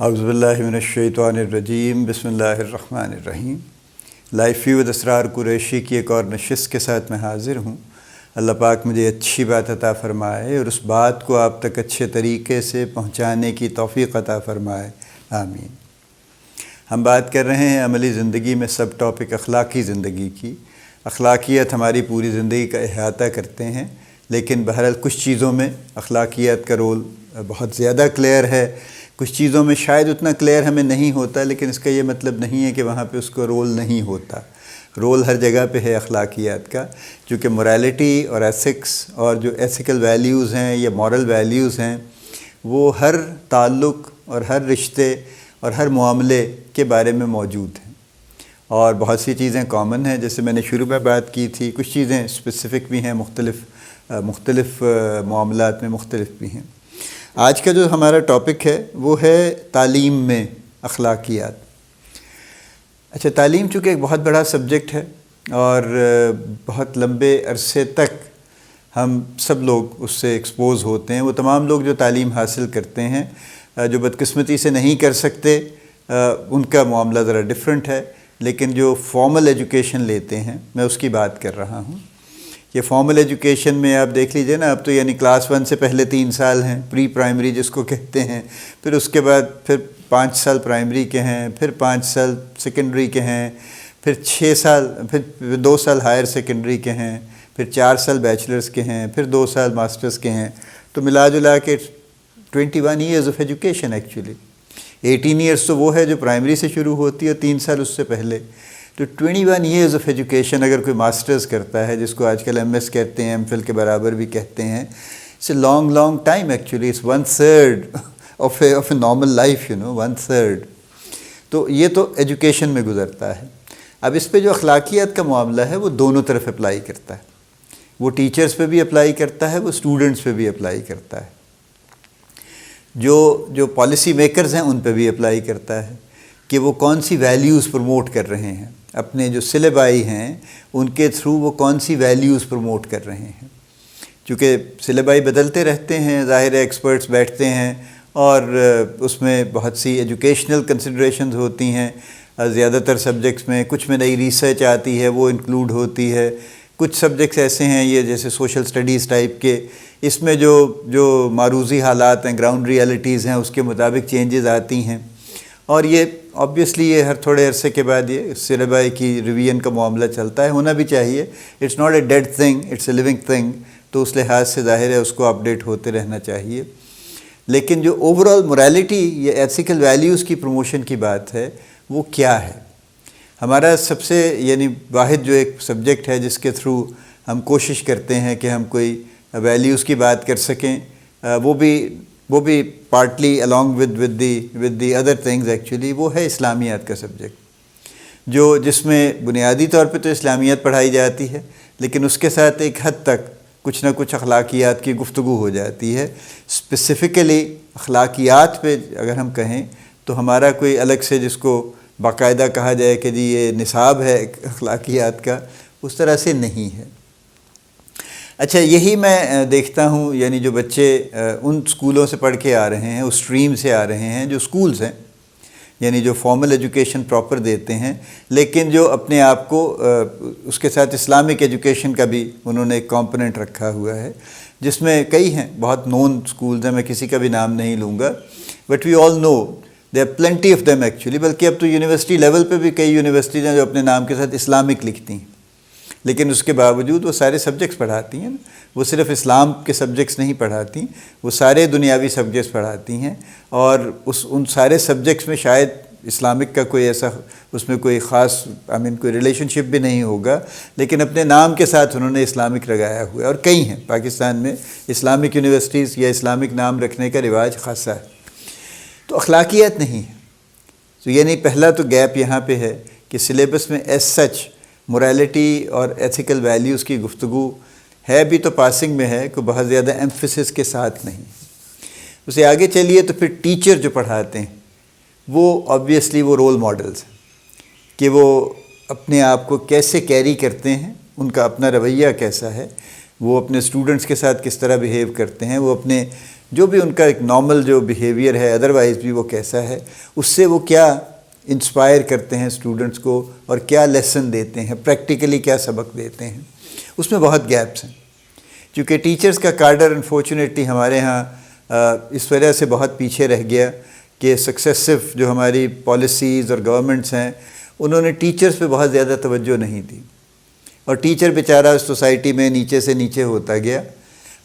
اعوذ باللہ من الشیطان الرجیم بسم اللہ الرحمن الرحیم۔ لائف ویو ود اسرار قریشی کی ایک اور نشست کے ساتھ میں حاضر ہوں۔ اللہ پاک مجھے اچھی بات عطا فرمائے اور اس بات کو آپ تک اچھے طریقے سے پہنچانے کی توفیق عطا فرمائے، آمین۔ ہم بات کر رہے ہیں عملی زندگی میں سب ٹاپک اخلاقی زندگی کی۔ اخلاقیات ہماری پوری زندگی کا احاطہ کرتے ہیں، لیکن بہرحال کچھ چیزوں میں اخلاقیات کا رول بہت زیادہ کلیئر ہے، کچھ چیزوں میں شاید اتنا کلیئر ہمیں نہیں ہوتا، لیکن اس کا یہ مطلب نہیں ہے کہ وہاں پہ اس کو رول نہیں ہوتا۔ رول ہر جگہ پہ ہے اخلاقیات کا، چونکہ موریلٹی اور ایتھکس اور جو ایتھیکل ویلیوز ہیں یا مورل ویلیوز ہیں وہ ہر تعلق اور ہر رشتے اور ہر معاملے کے بارے میں موجود ہیں، اور بہت سی چیزیں کامن ہیں، جیسے میں نے شروع میں بات کی تھی، کچھ چیزیں اسپیسیفک بھی ہیں، مختلف معاملات میں مختلف بھی ہیں۔ آج کا جو ہمارا ٹاپک ہے وہ ہے تعلیم میں اخلاقیات۔ اچھا، تعلیم چونکہ ایک بہت بڑا سبجیکٹ ہے اور بہت لمبے عرصے تک ہم سب لوگ اس سے ایکسپوز ہوتے ہیں۔ وہ تمام لوگ جو تعلیم حاصل کرتے ہیں، جو بدقسمتی سے نہیں کر سکتے، ان کا معاملہ ذرا ڈیفرنٹ ہے، لیکن جو فارمل ایجوکیشن لیتے ہیں میں اس کی بات کر رہا ہوں۔ یہ فارمل ایجوکیشن میں آپ دیکھ لیجئے نا، اب تو یعنی کلاس 1 سے پہلے 3 سال ہیں، پری پرائمری جس کو کہتے ہیں، پھر اس کے بعد پھر 5 سال پرائمری کے ہیں، پھر 5 سال سیکنڈری کے ہیں، پھر 6 سال، پھر 2 سال ہائر سیکنڈری کے ہیں، پھر 4 سال بیچلرز کے ہیں، پھر 2 سال ماسٹرز کے ہیں، تو ملا جلا کے 21 years of education actually. 18 years تو وہ ہے جو پرائمری سے شروع ہوتی ہے، 3 سال اس سے پہلے، تو 21 ایئرز آف ایجوکیشن اگر کوئی ماسٹرز کرتا ہے، جس کو آج کل ایم ایس کہتے ہیں، ایم فل کے برابر بھی کہتے ہیں، it's a long time actually, it's 1/3 of a normal life, 1/3۔ تو یہ تو ایجوکیشن میں گزرتا ہے۔ اب اس پہ جو اخلاقیات کا معاملہ ہے وہ دونوں طرف اپلائی کرتا ہے، وہ ٹیچرز پہ بھی اپلائی کرتا ہے، وہ اسٹوڈنٹس پہ بھی اپلائی کرتا ہے، جو پالیسی میکرز ہیں ان پہ بھی اپلائی کرتا ہے کہ وہ کون سی ویلیوز پروموٹ کر رہے ہیں، اپنے جو سلیبائی ہیں ان کے تھرو وہ کون سی ویلیوز پروموٹ کر رہے ہیں۔ چونکہ سلیبائی بدلتے رہتے ہیں، ظاہر ایکسپرٹس بیٹھتے ہیں اور اس میں بہت سی ایجوکیشنل کنسیڈریشنز ہوتی ہیں، زیادہ تر سبجیکٹس میں، کچھ میں نئی ریسرچ آتی ہے وہ انکلوڈ ہوتی ہے، کچھ سبجیکٹس ایسے ہیں یہ جیسے سوشل سٹڈیز ٹائپ کے، اس میں جو معروضی حالات ہیں، گراؤنڈ ریالٹیز ہیں، اس کے مطابق چینجز آتی ہیں، اور یہ آبویسلی یہ ہر تھوڑے عرصے کے بعد یہ سلیبائی کی ریویژن کا معاملہ چلتا ہے، ہونا بھی چاہیے۔ It's not a dead thing, it's a living thing, تو اس لحاظ سے ظاہر ہے اس کو اپڈیٹ ہوتے رہنا چاہیے۔ لیکن جو اوور آل موریلٹی یا ایتھیکل ویلیوز کی پروموشن کی بات ہے وہ کیا ہے؟ ہمارا سب سے یعنی واحد جو ایک سبجیکٹ ہے جس کے تھرو ہم کوشش کرتے ہیں کہ ہم کوئی ویلیوز کی بات کر سکیں، وہ بھی partly along with the other things actually, وہ ہے اسلامیات کا سبجیکٹ، جس میں بنیادی طور پہ تو اسلامیات پڑھائی جاتی ہے، لیکن اس کے ساتھ ایک حد تک کچھ نہ کچھ اخلاقیات کی گفتگو ہو جاتی ہے۔ اسپیسیفکلی اخلاقیات پہ اگر ہم کہیں تو ہمارا کوئی الگ سے جس کو باقاعدہ کہا جائے کہ جی یہ نصاب ہے اخلاقیات کا، اس طرح سے نہیں ہے۔ اچھا، یہی میں دیکھتا ہوں، یعنی جو بچے ان سکولوں سے پڑھ کے آ رہے ہیں، اس اسٹریم سے آ رہے ہیں جو سکولز ہیں، یعنی جو فارمل ایجوکیشن پراپر دیتے ہیں، لیکن جو اپنے آپ کو اس کے ساتھ اسلامک ایجوکیشن کا بھی انہوں نے ایک کمپوننٹ رکھا ہوا ہے، جس میں کئی ہیں، بہت نون سکولز ہیں، میں کسی کا بھی نام نہیں لوں گا، but we all know there are plenty of them actually, بلکہ اب تو یونیورسٹی لیول پہ بھی کئی یونیورسٹیز ہیں جو اپنے نام کے ساتھ اسلامک لکھتی ہیں، لیکن اس کے باوجود وہ سارے سبجیکٹس پڑھاتی ہیں، وہ صرف اسلام کے سبجیکٹس نہیں پڑھاتی، وہ سارے دنیاوی سبجیکٹس پڑھاتی ہیں، اور ان سارے سبجیکٹس میں شاید اسلامک کا کوئی ایسا اس میں کوئی خاص کوئی ریلیشن شپ بھی نہیں ہوگا، لیکن اپنے نام کے ساتھ انہوں نے اسلامک لگایا ہوا ہے، اور کئی ہیں پاکستان میں اسلامک یونیورسٹیز یا اسلامک نام رکھنے کا رواج خاصا ہے۔ تو اخلاقیات نہیں ہے، تو یعنی پہلا تو گیپ یہاں پہ ہے کہ سلیبس میں ایز سچ موریلٹی اور ایتھیکل ویلیوز کی گفتگو ہے بھی تو پاسنگ میں ہے، کوئی بہت زیادہ ایمفیسس کے ساتھ نہیں۔ اسے آگے چلیے تو پھر ٹیچر جو پڑھاتے ہیں وہ آبویسلی وہ رول ماڈلز ہیں کہ وہ اپنے آپ کو کیسے کیری کرتے ہیں، ان کا اپنا رویہ کیسا ہے، وہ اپنے اسٹوڈنٹس کے ساتھ کس طرح بیہیو کرتے ہیں، وہ اپنے جو بھی ان کا ایک نارمل جو بیہیویئر ہے ادروائز بھی وہ کیسا ہے، اس سے وہ کیا انسپائر کرتے ہیں اسٹوڈنٹس کو اور کیا لیسن دیتے ہیں، پریکٹیکلی کیا سبق دیتے ہیں، اس میں بہت گیپس ہیں. چونکہ ٹیچرز کا کارڈر انفارچونیٹلی ہمارے ہاں اس وجہ سے بہت پیچھے رہ گیا کہ سکسیسو جو ہماری پالیسیز اور گورنمنٹس ہیں انہوں نے ٹیچرز پہ بہت زیادہ توجہ نہیں دی، اور ٹیچر بیچارہ اس سوسائٹی میں نیچے سے نیچے ہوتا گیا.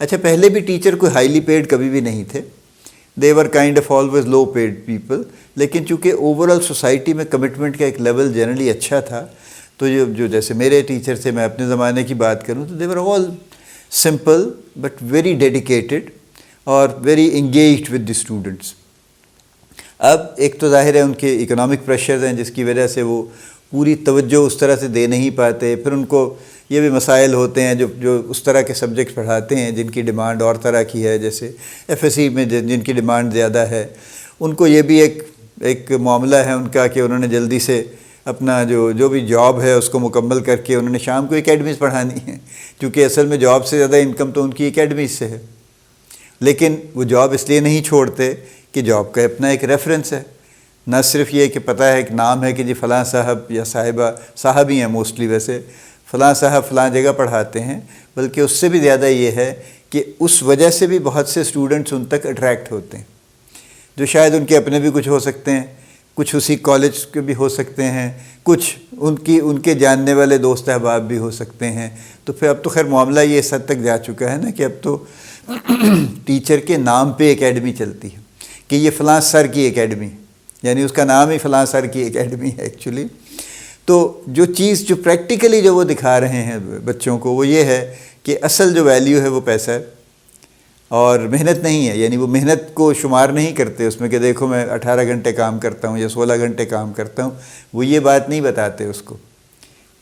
اچھا، پہلے بھی ٹیچر کوئی ہائیلی پیڈ کبھی بھی نہیں تھے، they were kind of always low paid people, لیکن چونکہ اوور آل سوسائٹی میں کمٹمنٹ کا ایک لیول جنرلی اچھا تھا، تو جو جیسے میرے ٹیچر سے میں اپنے زمانے کی بات کروں تو دے ور آل سمپل بٹ ویری ڈیڈیکیٹڈ اور very engaged with the students. اب ایک تو ظاہر ہے ان کے اکنامک پریشرز ہیں جس کی وجہ سے وہ پوری توجہ اس طرح سے دے نہیں پاتے، پھر ان کو یہ بھی مسائل ہوتے ہیں جو اس طرح کے سبجیکٹس پڑھاتے ہیں جن کی ڈیمانڈ اور طرح کی ہے، جیسے ایف ایس سی میں جن کی ڈیمانڈ زیادہ ہے، ان کو یہ بھی ایک معاملہ ہے ان کا کہ انہوں نے جلدی سے اپنا جو بھی جاب ہے اس کو مکمل کر کے انہوں نے شام کو اکیڈمیز پڑھانی ہے، کیونکہ اصل میں جاب سے زیادہ انکم تو ان کی اکیڈمیز سے ہے. لیکن وہ جاب اس لیے نہیں چھوڑتے کہ جاب کا اپنا ایک ریفرنس ہے، نہ صرف یہ کہ پتہ ہے ایک نام ہے کہ جی فلاں صاحب یا صاحبہ، صاحب ہی ہیں موسٹلی ویسے، فلاں صاحب فلاں جگہ پڑھاتے ہیں، بلکہ اس سے بھی زیادہ یہ ہے کہ اس وجہ سے بھی بہت سے اسٹوڈنٹس ان تک اٹریکٹ ہوتے ہیں جو شاید ان کے اپنے بھی کچھ ہو سکتے ہیں، کچھ اسی کالج کے بھی ہو سکتے ہیں، کچھ ان کے جاننے والے دوست احباب بھی ہو سکتے ہیں. تو پھر اب تو خیر معاملہ یہ اس حد تک جا چکا ہے نا کہ اب تو ٹیچر کے نام پہ اکیڈمی چلتی ہے کہ یہ فلاں سر کی اکیڈمی، یعنی اس کا نام ہی فلاں سر کی اکیڈمی ہے ایکچولی. تو جو چیز جو پریکٹیکلی جو وہ دکھا رہے ہیں بچوں کو وہ یہ ہے کہ اصل جو ویلیو ہے وہ پیسہ ہے اور محنت نہیں ہے، یعنی وہ محنت کو شمار نہیں کرتے اس میں کہ دیکھو میں 18 گھنٹے کام کرتا ہوں یا 16 گھنٹے کام کرتا ہوں، وہ یہ بات نہیں بتاتے اس کو.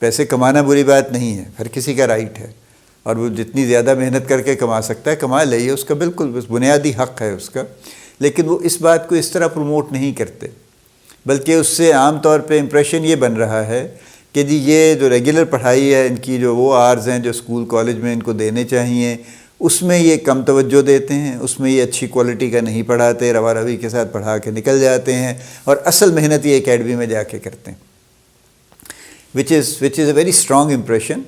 پیسے کمانا بری بات نہیں ہے، ہر کسی کا رائٹ ہے، اور وہ جتنی زیادہ محنت کر کے کما سکتا ہے کما لے، یہ اس کا بالکل بس بنیادی حق ہے اس کا. لیکن وہ اس بات کو اس طرح پروموٹ نہیں کرتے، بلکہ اس سے عام طور پہ امپریشن یہ بن رہا ہے کہ جی یہ جو ریگولر پڑھائی ہے ان کی جو وہ آرز ہیں جو اسکول کالج میں ان کو دینے چاہیے، اس میں یہ کم توجہ دیتے ہیں، اس میں یہ اچھی کوالٹی کا نہیں پڑھاتے، روا روی کے ساتھ پڑھا کے نکل جاتے ہیں، اور اصل محنت یہ اکیڈمی میں جا کے کرتے ہیں، which is a very strong impression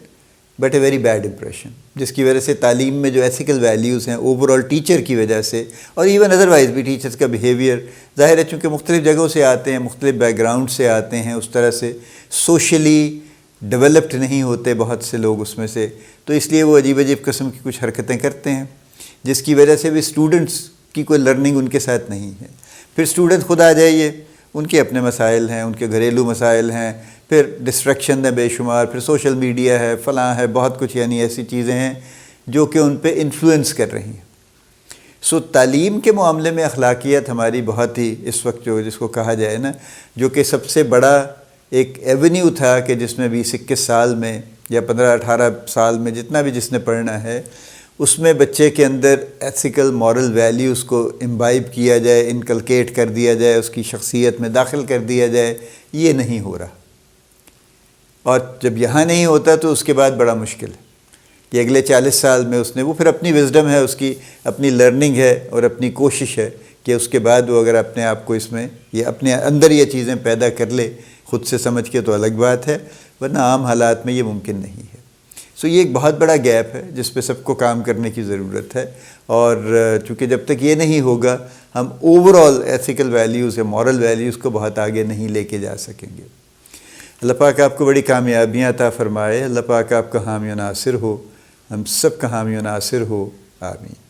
but a very bad impression، جس کی وجہ سے تعلیم میں جو ایتھیکل ویلیوز ہیں اوور آل ٹیچر کی وجہ سے، اور ایون ادروائز بھی ٹیچرز کا بیہیویئر ظاہر ہے چونکہ مختلف جگہوں سے آتے ہیں، مختلف بیک گراؤنڈ سے آتے ہیں، اس طرح سے سوشلی ڈیولپڈ نہیں ہوتے بہت سے لوگ اس میں سے، تو اس لیے وہ عجیب عجیب قسم کی کچھ حرکتیں کرتے ہیں جس کی وجہ سے بھی اسٹوڈنٹس کی کوئی لرننگ ان کے ساتھ نہیں ہے. پھر اسٹوڈنٹ خود آ جائیے، ان کے اپنے مسائل ہیں، ان کے گھریلو مسائل ہیں، پھر ڈسٹریکشن ہے بے شمار، پھر سوشل میڈیا ہے، فلاں ہے، بہت کچھ یعنی ایسی چیزیں ہیں جو کہ ان پہ انفلوئنس کر رہی ہیں. سو تعلیم کے معاملے میں اخلاقیات ہماری بہت ہی اس وقت جو جس کو کہا جائے نا، جو کہ سب سے بڑا ایک ایونیو تھا کہ جس میں 20-21 سال میں یا 15-18 سال میں جتنا بھی جس نے پڑھنا ہے، اس میں بچے کے اندر ایتھیکل مورل ویلیوز کو امبائب کیا جائے، انکلکیٹ کر دیا جائے، اس کی شخصیت میں داخل کر دیا جائے، یہ نہیں ہو رہا. اور جب یہاں نہیں ہوتا تو اس کے بعد بڑا مشکل ہے کہ اگلے 40 سال میں اس نے وہ پھر اپنی وزڈم ہے، اس کی اپنی لرننگ ہے اور اپنی کوشش ہے کہ اس کے بعد وہ اگر اپنے آپ کو اس میں یہ اپنے اندر یہ چیزیں پیدا کر لے خود سے سمجھ کے تو الگ بات ہے، ورنہ عام حالات میں یہ ممکن نہیں ہے. سو یہ ایک بہت بڑا گیپ ہے جس پہ سب کو کام کرنے کی ضرورت ہے، اور چونکہ جب تک یہ نہیں ہوگا ہم اوور آل ایتھیکل ویلیوز یا مورل ویلیوز کو بہت آگے نہیں لے کے جا سکیں گے. اللہ پاک آپ کو بڑی کامیابیاں عطا فرمائے، اللہ پاک آپ کا حامی و ناصر ہو، ہم سب کا حامی و ناصر ہو، آمین.